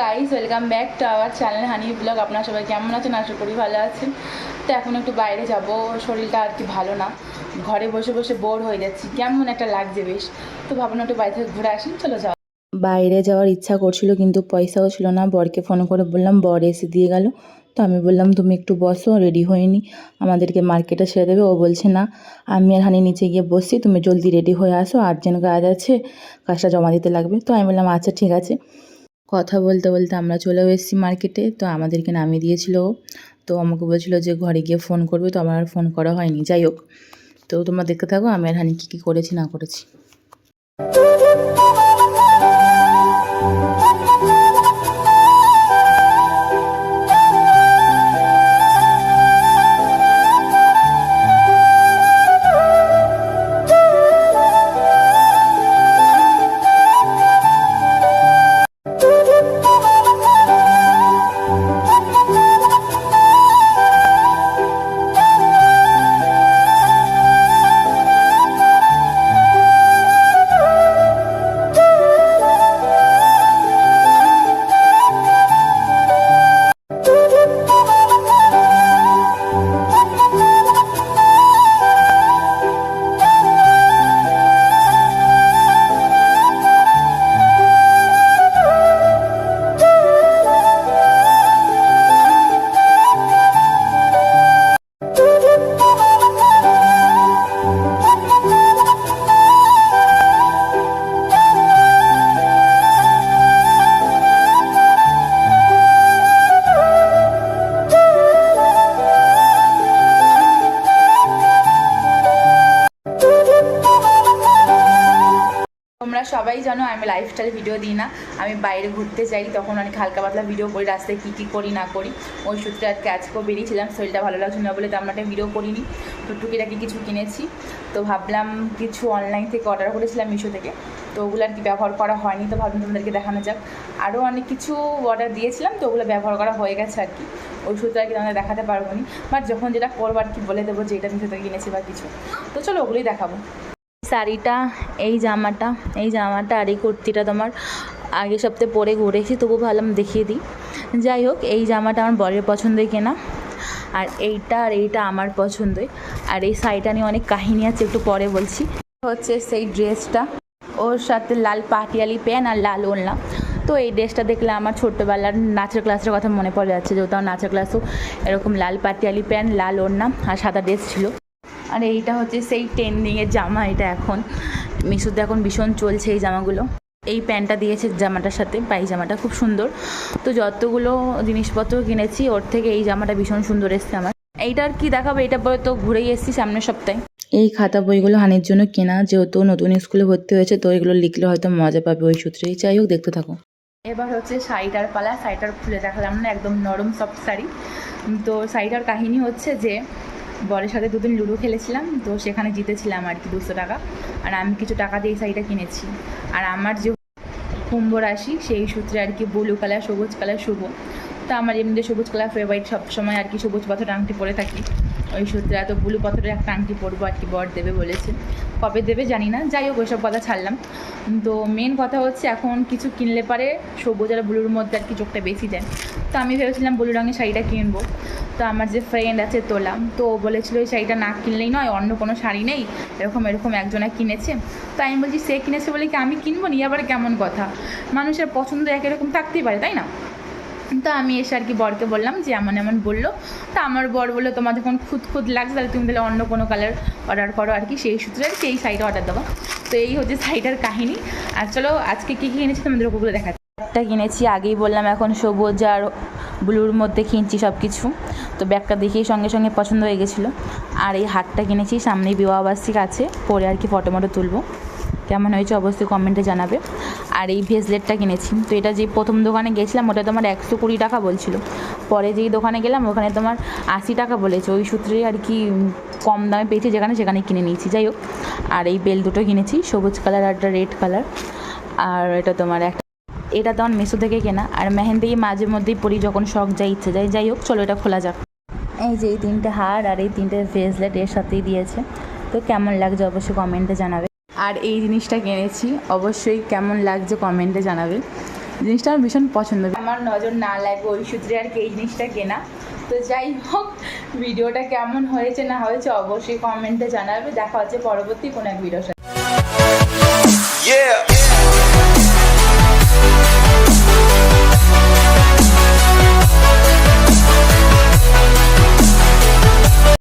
Guys, welcome back to our channel honey blog. আপনারা সবাই কেমন আছেন? আশা করি ভালো আছেন। তো এখন একটু বাইরে যাব, শরীরটা আর কি ভালো না, ঘরে বসে বসে বোর হয়ে যাচ্ছি, কেমন একটা লাগছে বেশ। তো ভাবলাম একটু বাইরে থেকে ঘুরে আসি, চলো যাও। বাইরে যাওয়ার ইচ্ছা করছিল কিন্তু পয়সাও ছিল না। বরকে ফোন করে বললাম, বর এসে দিয়ে গেল। তো আমি বললাম তুমি একটু বসো, রেডি হয়নি, আমাদেরকে মার্কেটে ছেড়ে দেবে। ও বলছে না, আমি আর হানি নিচে গিয়ে বসছি, তুমি জলদি রেডি হয়ে আসো, আর্জেন্ট কাজ আছে, কাজটা জমা দিতে লাগবে। তো আমি বললাম আচ্ছা ঠিক আছে। কথা বলতে বলতে আমরা চলেও এসেছি মার্কেটে। তো আমাদেরকে নামিয়ে দিয়েছিল। তো আমাকে বলছিল যে ঘরে গিয়ে ফোন করবে, তো আমার আর ফোন করা হয়নি। যাই হোক, তো তোমরা দেখতে থাকো আমি আর হানি কী করেছি না করেছি। তোমরা সবাই জানো আমি লাইফস্টাইল ভিডিও দিই না, আমি বাইরে ঘুরতে যাই তখন অনেক হালকা পাতলা ভিডিও করি, রাস্তায় কী কী করি না করি। ওই সূত্রে আজকেও বেরিয়েছিলাম, শরীরটা ভালো লাগছে না বলে তেমন একটা ভিডিও করিনি। তো টুকিটাকি কিছু কিনেছি, তো ভাবলাম কিছু অনলাইন থেকে অর্ডার করেছিলাম মিশো থেকে, তো ওগুলো আর কি ব্যবহার করা হয়নি। তো ভাবলাম তোমাদেরকে দেখানো যাক। আরও অনেক কিছু অর্ডার দিয়েছিলাম, তো ওগুলো ব্যবহার করা হয়ে গেছে আর কি। ওই সূত্রে আর কি তোমাদের দেখাতে পারবো না, বাট যখন যেটা করবো আর কি বলে দেবো যে এটা মিশো থেকে কিনেছি বা কিছু। তো চলো ওগুলোই দেখাবো। শাড়িটা, এই জামাটা আর এই কুর্তিটা তোমার আগের সপ্তাহে পরে ঘুরেছি, তবু ভাবলাম দেখিয়ে দিই। যাই হোক, এই জামাটা আমার বরের পছন্দই কেনা, আর এইটা আমার পছন্দই। আর এই শাড়িটা নিয়ে অনেক কাহিনী আছে, একটু পরে বলছি। হচ্ছে সেই ড্রেসটা, ওর সাথে লাল পাটিয়ালি প্যান্ট আর লাল ওড়না। তো এই ড্রেসটা দেখলে আমার ছোট্টোবেলার নাচের ক্লাসের কথা মনে পড়ে যাচ্ছে, যেহেতু আমার নাচের ক্লাসও এরকম লাল পাটিয়ালি প্যান্ট, লাল ওড়না আর সাদা ড্রেস ছিল। আর এইটা হচ্ছে সেই ট্রেন্ডিংয়ের জামা, এটা এখন মিশোতে এখন ভীষণ চলছে এই জামাগুলো। এই প্যান্টটা দিয়েছে জামাটার সাথে, পায়জামাটা খুব সুন্দর। তো যতগুলো জিনিসপত্র কিনেছি ওর থেকে এই জামাটা ভীষণ সুন্দর এসছে আমার। এইটার কি দেখাবো, এটা পরে তো ঘুরেই এসেছি সামনের সপ্তাহে। এই খাতা বইগুলো হানির জন্য কেনা, যেহেতু নতুন স্কুলে ভর্তি হয়েছে, তো এগুলো লিখলে হয়তো মজা পাবে ওই সূত্রেই। যাই হোক, দেখতে থাকো। এবার হচ্ছে শাড়িটার পালা। শাড়িটার খুলে দেখালাম না, একদম নরম সফট শাড়ি। তো শাড়িটার কাহিনী হচ্ছে যে বরের সাথে দুদিন লুডো খেলেছিলাম, তো সেখানে জিতেছিলাম আর কি 200 টাকা, আর আমি কিছু টাকা দিয়ে এই শাড়িটা কিনেছি। আর আমার যে কুম্ভ রাশি, সেই সূত্রে আর কি ব্লু কালার, সবুজ কালার শুভ। তো আমার এমনিতে সবুজ কালার ফেভারিট, সবসময় আর কি সবুজ পাথরের আংটি পরে থাকি। ওই সূত্রে এত ব্লু পাথরের একটা আংটি পরবো আর কি, বর দেবে বলেছে, কবে দেবে জানি না। যাই হোক, ওইসব কথা ছাড়লাম। তো মেন কথা হচ্ছে এখন কিছু কিনলে পারে সবুজ আর ব্লুর মধ্যে আর কি চোখটা বেশি যায়। তো আমি ভেবেছিলাম ব্লু রঙের শাড়িটা কিনবো। তো আমার যে ফ্রেন্ড আছে তোলাম, তো ও বলেছিল এই শাড়িটা না কিনলেই নয়, অন্য কোনো শাড়ি নেই, এরকম একজনে কিনেছে। তো আমি বলছি সে কিনেছে বলে কি আমি কিনবো নি? আবার কেমন কথা, মানুষের পছন্দ একরকম থাকতেই পারে, তাই না? তো আমি এসে আর কি বরকে বললাম যে এমন এমন বললো। তো আমার বর বললো তোমার যখন খুদ লাগছে তাহলে তুমি তাহলে অন্য কোনো কালার অর্ডার করো আর কি, সেই সূত্রে আর কি এই শাড়িটা অর্ডার দেবো। তো এই হচ্ছে শাড়িটার কাহিনী। আর চলো আজকে কী কী কিনেছি তোমাদের ওগুলো দেখাচ্ছি। একটা কিনেছি আগেই বললাম, এখন সবুজ আর ব্লুর মধ্যে কিনছি সব কিছু। তো ব্যাগটা দেখেই সঙ্গে সঙ্গে পছন্দ হয়ে গেছিলো। আর এই হারটা কিনেছি, সামনেই বিবাহবার্ষিক আছে, পরে আর কি ফটো তুলবো। কেমন হয়েছে অবশ্যই কমেন্টে জানাবে। আর এই ভেসলেটটা কিনেছি, তো এটা যে প্রথম দোকানে গেছিলাম ওটা তোমার 120 টাকা বলছিল, পরে যেই দোকানে গেলাম ওখানে তোমার 80 টাকা বলেছে। ওই সূত্রে আর কি কম দামে পেয়েছি সেখানে কিনে নিয়েছি। যাই হোক, আর এই বেল দুটো কিনেছি, সবুজ কালার আর একটা রেড কালার। আর এটা তোমার এটা তো আমার মিশো থেকে কেনা। আর মেহেন্দি মাঝে মধ্যেই পরি যখন শখ যায়, ইচ্ছে যায়। যাই হোক, চলো এটা খোলা যাক। এই যে এই 3টে হার আর এই 3টে ভেসলেট এর সাথেই দিয়েছে। তো কেমন লাগছে অবশ্যই কমেন্টে জানাবে। আর এই জিনিসটা কিনেছি, অবশ্যই কেমন লাগছে কমেন্টে জানাবে। জিনিসটা আমার ভীষণ পছন্দ, আমার নজর না লাগবে ওই সূত্রে আর কি এই জিনিসটা কেনা। তো যাই হোক, ভিডিওটা কেমন হয়েছে না হয়েছে অবশ্যই কমেন্টে জানাবে। দেখা হচ্ছে পরবর্তী কোনো এক ভিডিওর সাথে।